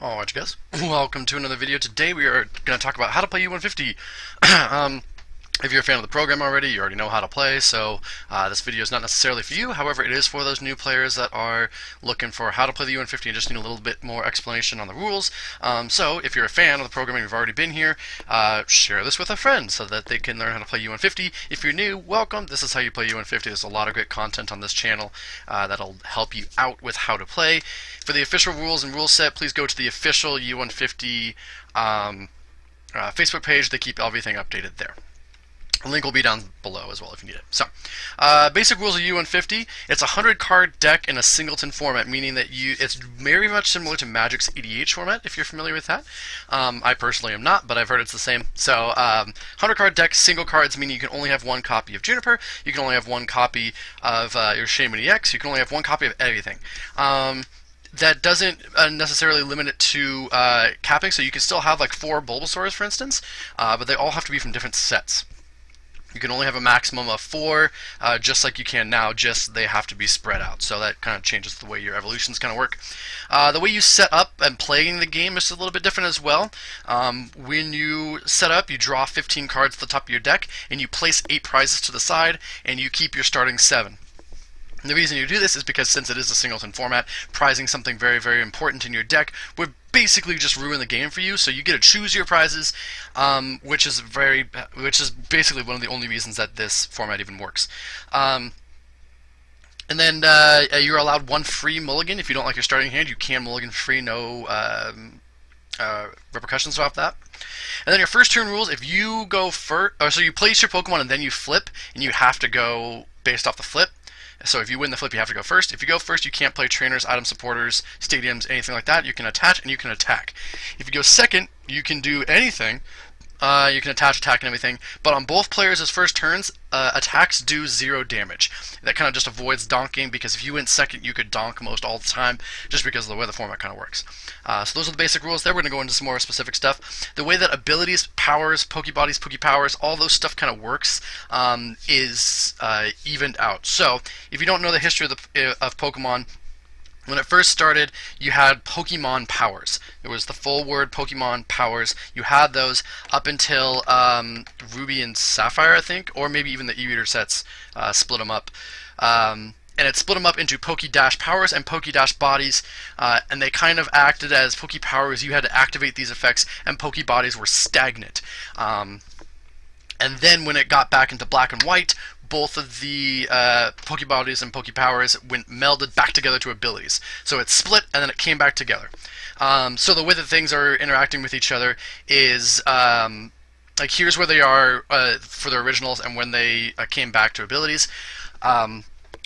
Alright guys, welcome to another video. Today we are going to talk about how to play U150. If you're a fan of the program already, you already know how to play, so this video is not necessarily for you. However, it is for those new players that are looking for how to play the U150 and just need a little bit more explanation on the rules. So if you're a fan of the program and you've already been here, share this with a friend so that they can learn how to play U150. If you're new, welcome. This is how you play U150. There's a lot of great content on this channel that'll help you out with how to play. For the official rules and rule set, please go to the official U150 Facebook page. They keep everything updated there. The link will be down below as well if you need it. So, basic rules of U150. It's a 100-card deck in a singleton format, meaning that it's very much similar to Magic's EDH format, if you're familiar with that. I personally am not, but I've heard it's the same. So, 100-card deck, single cards, meaning you can only have one copy of Juniper, you can only have one copy of your Shaman EX, you can only have one copy of everything. That doesn't necessarily limit it to capping, so you can still have like 4 Bulbasaurs, for instance, but they all have to be from different sets. You can only have a maximum of 4, just like you can now, just they have to be spread out. So that kind of changes the way your evolutions kind of work. The way you set up and play in the game is a little bit different as well. When you set up, you draw 15 cards at the top of your deck, and you place 8 prizes to the side, and you keep your starting 7. And the reason you do this is because since it is a singleton format, prizing something very, very important in your deck would basically just ruin the game for you. So you get to choose your prizes, which is basically one of the only reasons that this format even works. And then you're allowed 1 free mulligan. If you don't like your starting hand, you can mulligan free, no repercussions off that. And then your first turn rules, if you go first, so you place your Pokemon and then you flip, and you have to go based off the flip. So if you win the flip, you have to go first. If you go first, you can't play trainers, item supporters, stadiums, anything like that. You can attach and you can attack. If you go second, you can do anything. You can attach, attack, and everything. But on both players' first turns, attacks do 0 damage. That kind of just avoids donking, because if you went second, you could donk most all the time, just because of the way the format kind of works. So those are the basic rules there. We're going to go into some more specific stuff. The way that abilities, powers, Pokebodies, Pokepowers, all those stuff kind of works is evened out. So if you don't know the history of Pokemon, when it first started, you had Pokemon powers. It was the full word Pokemon powers. You had those up until Ruby and Sapphire, I think, or maybe even the e-reader sets split them up. And it split them up into Poké-Dash powers and Poké-Dash bodies, and they kind of acted as Poké-Powers. You had to activate these effects, and Poké-Bodies were stagnant. And then when it got back into black and white, both of the Pokebodies and Pokepowers went melded back together to abilities. So it split and then it came back together. So the way that things are interacting with each other is like here's where they are for the originals and when they came back to abilities.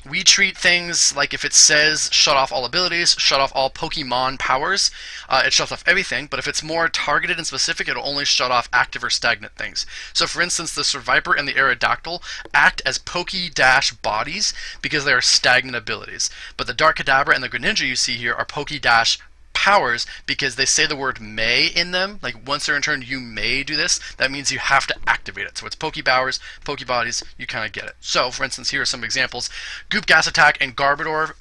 We treat things like if it says shut off all abilities, shut off all Pokemon powers, it shuts off everything, but if it's more targeted and specific, it'll only shut off active or stagnant things. So for instance, the Survivor and the Aerodactyl act as Poké-Dash bodies because they are stagnant abilities. But the Dark Kadabra and the Greninja you see here are Poké-Dash powers because they say the word may in them. Like once they're in turn, you may do this. That means you have to activate it. So it's Pokebowers, Pokebodies, you kind of get it. So for instance, here are some examples. Goop Gas Attack and Garbodor,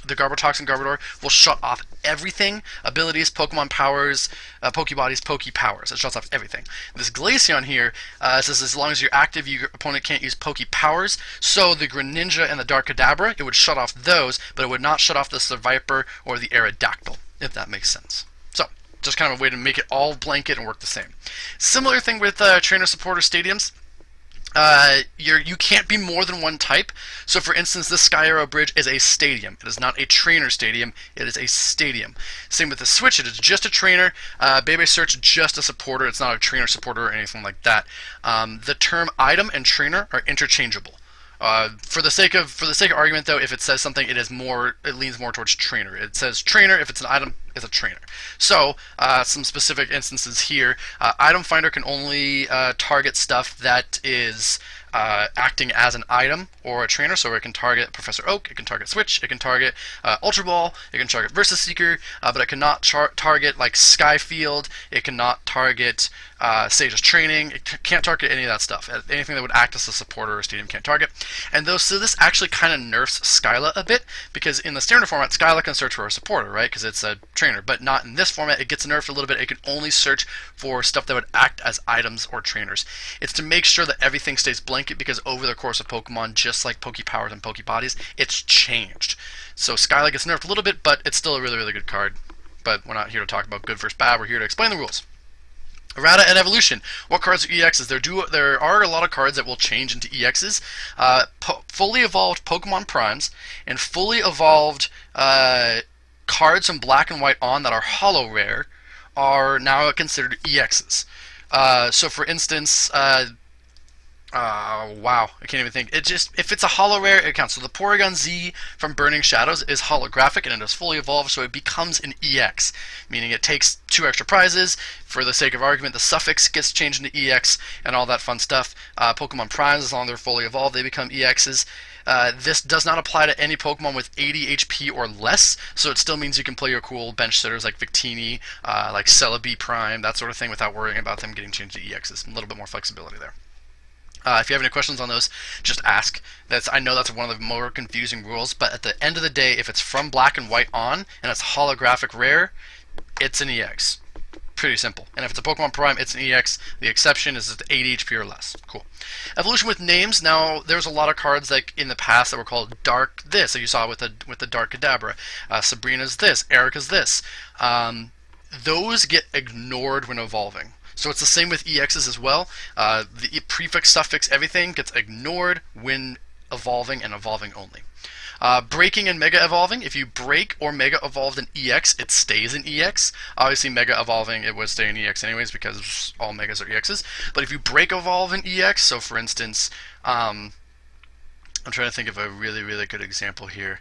the Garbotox and Garbodor will shut off everything. Abilities, Pokemon powers, Pokebodies, Pokepowers. It shuts off everything. This Glaceon here says as long as you're active, your opponent can't use Pokepowers. So the Greninja and the Dark Kadabra, it would shut off those, but it would not shut off the Survivor or the Aerodactyl, if that makes sense. So, just kind of a way to make it all blanket and work the same. Similar thing with trainer supporter stadiums. You can't be more than one type. So for instance, this Sky Arrow Bridge is a stadium. It is not a trainer stadium, it is a stadium. Same with the Switch, it is just a trainer. Bebe Search, just a supporter. It's not a trainer supporter or anything like that. The term item and trainer are interchangeable. For the sake of argument, though, if it says something, it leans more towards trainer. It says trainer if it's an item, it's a trainer. So some specific instances here. Item Finder can only target stuff that is acting as an item or a trainer, so it can target Professor Oak, it can target Switch, it can target Ultra Ball, it can target Versus Seeker, but it cannot target like Skyfield, it cannot target Sage's Training, it can't target any of that stuff. Anything that would act as a supporter or stadium can't target. And so this actually kind of nerfs Skyla a bit, because in the standard format, Skyla can search for a supporter, right, because it's a trainer trainer, but not in this format. It gets nerfed a little bit. It can only search for stuff that would act as items or trainers. It's to make sure that everything stays blanket, because over the course of Pokemon, just like Pokepowers and Pokebodies, it's changed. So Skylight gets nerfed a little bit, but it's still a really, really good card. But we're not here to talk about good versus bad. We're here to explain the rules. Errata and Evolution. What cards are EXs? There are a lot of cards that will change into EXs. Fully evolved Pokemon Primes and fully evolved cards from Black and White on that are holo rare are now considered EXs. So for instance, wow, I can't even think. If it's a holo rare, it counts. So the Porygon Z from Burning Shadows is holographic and it is fully evolved, so it becomes an EX, meaning it takes 2 extra prizes. For the sake of argument, the suffix gets changed into EX and all that fun stuff. Pokemon Primes, as long as they're fully evolved, they become EXs. This does not apply to any Pokemon with 80 HP or less, so it still means you can play your cool bench sitters like Victini, like Celebi Prime, that sort of thing, without worrying about them getting changed to EXs. A little bit more flexibility there. If you have any questions on those, just ask. I know that's one of the more confusing rules, but at the end of the day, if it's from Black and White on, and it's holographic rare, it's an EX. Pretty simple. And if it's a Pokemon Prime, it's an EX. The exception is it's 80 HP or less. Cool. Evolution with names. Now, there's a lot of cards like in the past that were called Dark this, that you saw with the Dark Kadabra. Sabrina's this. Erica's this. Those get ignored when evolving. So it's the same with EXs as well. The prefix, suffix, everything gets ignored when evolving and evolving only. Breaking and Mega Evolving. If you break or Mega Evolved an EX, it stays an EX. Obviously, Mega Evolving, it would stay an EX anyways because all Megas are EXs. But if you break Evolve an EX, so for instance, I'm trying to think of a really, really good example here.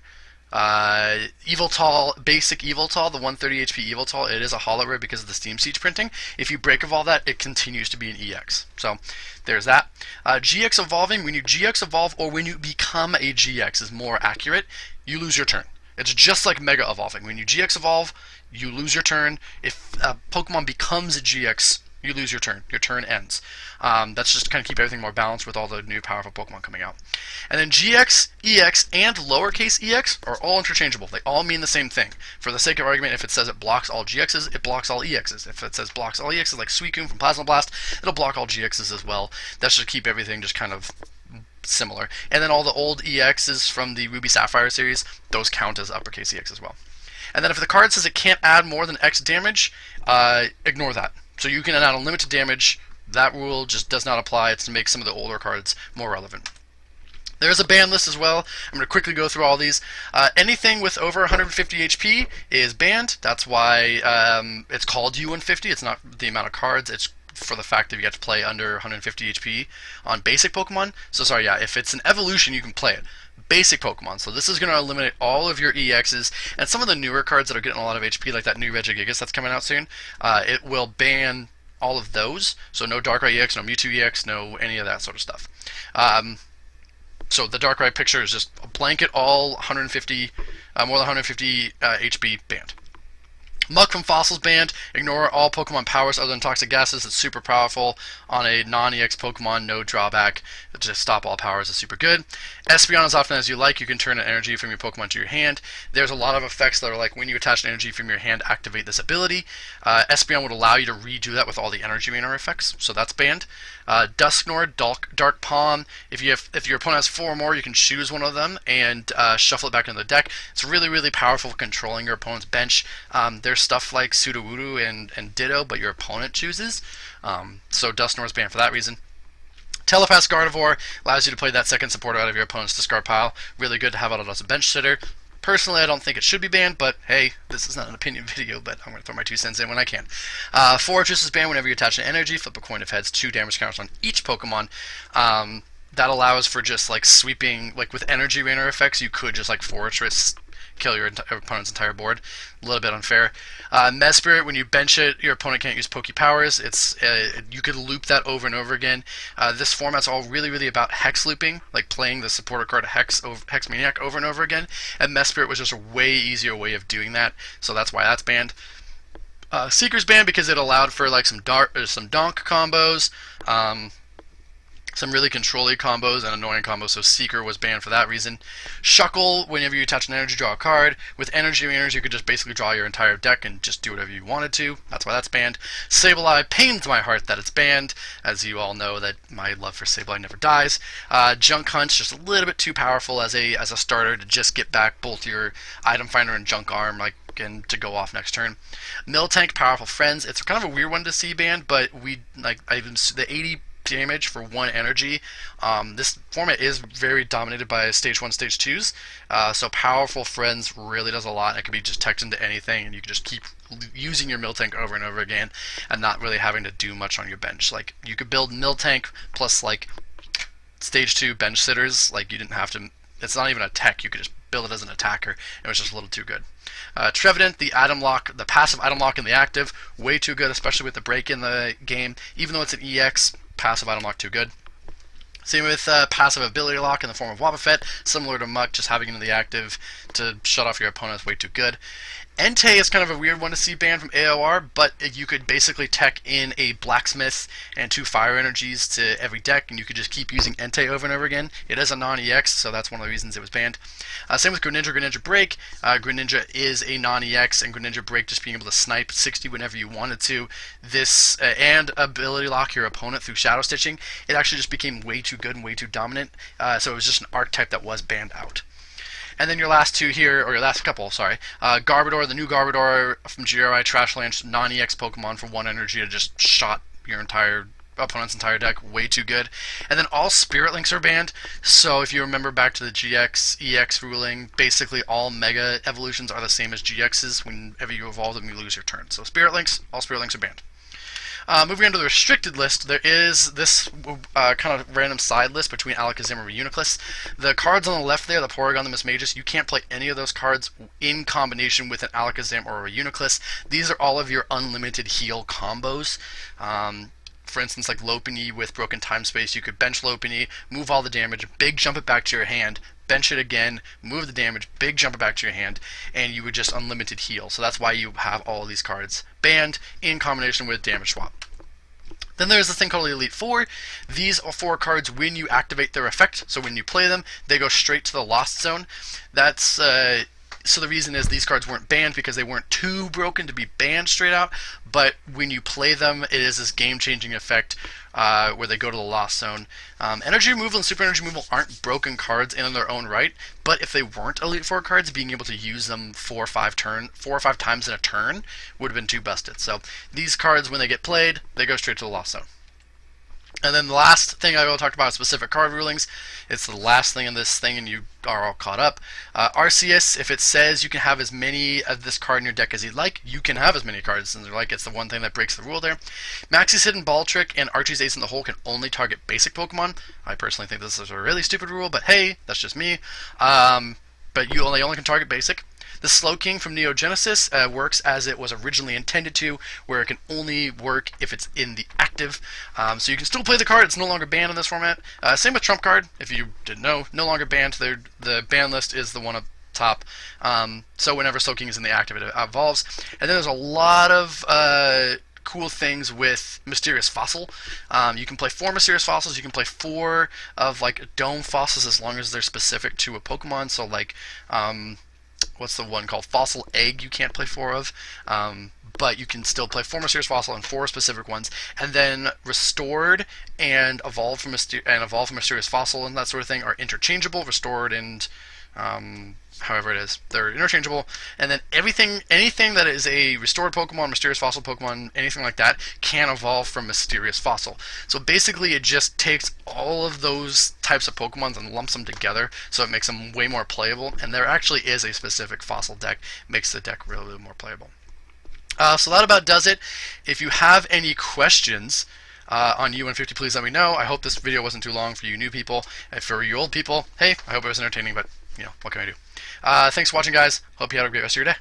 Evoltol, basic Evoltol, the 130 HP Evoltol, it is a holo rare because of the Steam Siege printing. If you break Evolve that, it continues to be an EX. So there's that. GX Evolving, when you GX Evolve or when you become a GX is more accurate, you lose your turn. It's just like Mega Evolving. When you GX Evolve, you lose your turn. If a Pokemon becomes a GX, you lose your turn. Your turn ends. That's just to kind of keep everything more balanced with all the new powerful Pokemon coming out. And then GX, EX, and lowercase EX are all interchangeable. They all mean the same thing. For the sake of argument, if it says it blocks all GXs, it blocks all EXs. If it says blocks all EXs, like Suicune from Plasma Blast, it'll block all GXs as well. That's just to keep everything just kind of similar. And then all the old EXs from the Ruby Sapphire series, those count as uppercase EX as well. And then if the card says it can't add more than X damage, ignore that. So you can add unlimited damage. That rule just does not apply. It's to make some of the older cards more relevant. There's a ban list as well. I'm going to quickly go through all these. Anything with over 150 HP is banned. That's why it's called U150. It's not the amount of cards. It's for the fact that you get to play under 150 HP on basic Pokemon. So sorry, yeah, if it's an evolution, you can play it. Basic Pokemon. So this is going to eliminate all of your EXs and some of the newer cards that are getting a lot of HP, like that new Regigigas that's coming out soon. It will ban all of those. So no Darkrai EX, no Mewtwo EX, no any of that sort of stuff. So the Darkrai picture is just a blanket all 150, more than 150 HP banned. Muck from Fossils banned. Ignore all Pokemon powers other than toxic gases. It's super powerful on a non-EX Pokemon, no drawback. Just stop all powers is super good. Espeon as often as you like. You can turn an energy from your Pokemon to your hand. There's a lot of effects that are like when you attach an energy from your hand, activate this ability. Espeon would allow you to redo that with all the energy rainer effects, so that's banned. Dusknoir, Dark Palm. If your opponent has 4 or more, you can choose one of them and shuffle it back into the deck. It's really, really powerful for controlling your opponent's bench. There's stuff like Sudowoodo and Ditto, but your opponent chooses. So Dusknoir is banned for that reason. Telepath Gardevoir allows you to play that second supporter out of your opponent's discard pile. Really good to have out as a bench sitter. Personally, I don't think it should be banned, but hey, this is not an opinion video, but I'm going to throw my 2 cents in when I can. Fortress is banned whenever you attach an energy. Flip a coin of heads, 2 damage counters on each Pokemon. That allows for just like sweeping, like with energy rainer effects, you could just like Fortress kill your opponent's entire board. A little bit unfair. Mespirit, when you bench it, your opponent can't use Poke Powers. You could loop that over and over again. This format's all really, really about hex looping, like playing the supporter card Hex Maniac over and over again. And Mespirit was just a way easier way of doing that, so that's why that's banned. Seeker's banned because it allowed for like some Donk combos. some really control-y combos and annoying combos, so Seeker was banned for that reason. Shuckle, whenever you attach an energy, draw a card. With energy winners, you could just basically draw your entire deck and just do whatever you wanted to. That's why that's banned. Sableye, pains my heart that it's banned. As you all know, that my love for Sableye never dies. Junk Hunt's just a little bit too powerful as a starter to just get back both your Item Finder and Junk Arm, like, and to go off next turn. Miltank, Powerful Friends. It's kind of a weird one to see banned, but the 80 damage for 1 energy. This format is very dominated by stage 1, stage 2s, so Powerful Friends really does a lot. It can be just teched into anything, and you can just keep using your Miltank over and over again and not really having to do much on your bench. Like, you could build Miltank plus like stage 2 bench sitters. Like, you didn't have to, it's not even a tech, you could just build it as an attacker. It was just a little too good. Trevenant, the item lock, the passive item lock and the active, way too good, especially with the break in the game. Even though it's an EX, passive item lock too good. Same with passive ability lock in the form of Wobbuffet, similar to Muck, just having it in the active to shut off your opponent is way too good. Entei is kind of a weird one to see banned from AOR, but you could basically tech in a Blacksmith and 2 Fire Energies to every deck, and you could just keep using Entei over and over again. It is a non-EX, so that's one of the reasons it was banned. Same with Greninja, Greninja Break. Greninja is a non-EX, and Greninja Break just being able to snipe 60 whenever you wanted to. This, and ability lock your opponent through Shadow Stitching, it actually just became way too good and way too dominant, so it was just an archetype that was banned out. And then your last two here, or your last couple, sorry. Garbodor, the new Garbodor from GRI Trashlands, non-EX Pokemon for 1 energy to just shot your opponent's entire deck, way too good. And then all Spirit Links are banned, so if you remember back to the GX, EX ruling, basically all Mega Evolutions are the same as GXs. Whenever you evolve them, you lose your turn. So Spirit Links, all Spirit Links are banned. Moving on to the restricted list, there is this kind of random side list between Alakazam and Reuniclus. The cards on the left there, the Porygon, the Mismagius, you can't play any of those cards in combination with an Alakazam or a Reuniclus. These are all of your unlimited heal combos. For instance, like Lopunny with Broken Time Space, you could bench Lopunny, move all the damage, big jump it back to your hand, bench it again, move the damage, big jump it back to your hand, and you would just unlimited heal. So that's why you have all of these cards banned in combination with Damage Swap. Then there's this thing called the Elite Four. These are 4 cards when you activate their effect, so when you play them, they go straight to the Lost Zone. That's so the reason is these cards weren't banned because they weren't too broken to be banned straight out, but when you play them, it is this game-changing effect where they go to the Lost Zone. Energy Removal and Super Energy Removal aren't broken cards in their own right, but if they weren't Elite Four cards, being able to use them 4 or 5 times in a turn would have been too busted. So these cards, when they get played, they go straight to the Lost Zone. And then the last thing I will talk about is specific card rulings. It's the last thing in this thing, and you are all caught up. Arceus, if it says you can have as many of this card in your deck as you'd like, you can have as many cards as you like. It's the one thing that breaks the rule there. Maxie's Hidden Ball Trick and Archie's Ace in the Hole can only target basic Pokemon. I personally think this is a really stupid rule, but hey, that's just me. But you only can target basic. The Slowking from Neo Genesis works as it was originally intended to, where it can only work if it's in the active. So you can still play the card, it's no longer banned in this format. Same with Trump Card, if you didn't know, no longer banned. The ban list is the one up top. So whenever Slowking is in the active, it evolves. And then there's a lot of cool things with Mysterious Fossil. You can play 4 Mysterious Fossils, you can play 4 of like Dome Fossils as long as they're specific to a Pokemon. So like what's the one called? Fossil Egg you can't play 4 of, but you can still play 4 Mysterious Fossil and 4 specific ones, and then Restored and Evolved from Mysterious Fossil and that sort of thing are interchangeable. Restored and however it is, they're interchangeable, and then anything that is a restored Pokemon, Mysterious Fossil Pokemon, anything like that, can evolve from Mysterious Fossil. So basically it just takes all of those types of Pokemons and lumps them together, so it makes them way more playable, and there actually is a specific Fossil deck, makes the deck really, really more playable. So that about does it. If you have any questions on U150, please let me know. I hope this video wasn't too long for you new people. And for you old people, hey, I hope it was entertaining, but, you know, what can I do? Thanks for watching, guys. Hope you had a great rest of your day.